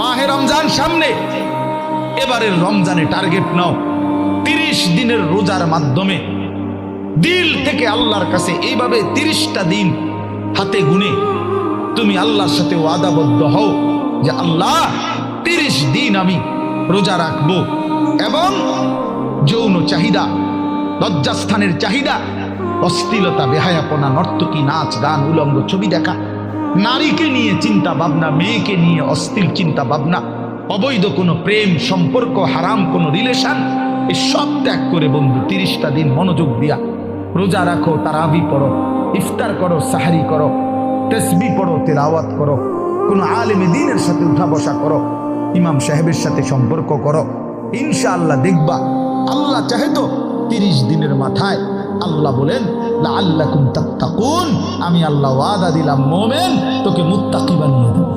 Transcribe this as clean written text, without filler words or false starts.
মাহে রমজান সামনে, এবারের রমজানে টার্গেট নাও 30 দিনের রোজার মাধ্যমে দিল থেকে আল্লাহর কাছে এইভাবে 30টা দিন হাতে গুনে তুমি আল্লাহর সাথে ওয়াদাবদ্ধ হও যে আল্লাহ 30 দিন আমি রোজা রাখবো। এবং যৌন চাহিদা, লজ্জাস্থানের চাহিদা, অশ্লীলতা, বেহায়াপনা, নর্তকী, নাচ গান, উলঙ্গ ছবি দেখা, নারীকে নিয়ে চিন্তা ভাবনা, মেয়েকে নিয়ে অশ্লীল চিন্তা ভাবনা, অবৈধ কোনো প্রেম সম্পর্ক, হারাম কোনো রিলেশন, এই সব ত্যাগ করে বন্ধু 30টা দিন মনোযোগ দিয়া রোজা রাখো, তারাবি পড়ো, ইফতার করো, সাহারি করো, তাসবিহ পড়ো, তেলাওয়াত করো, কোনো আলেমে দ্বীনের সাথে উঠা বসা করো, ইমাম সাহেবের সাথে সম্পর্ক করো। ইনশাআল্লাহ দেখবা আল্লাহ চাহে তো 30 দিনের মাথায় আল্লাহ বলেন লাআল্লাকুম তাত্তাকুন, আমি আল্লাহ ওয়াদা দিলাম মোমেন তোকে মুত্তাকি বানিয়ে দেব।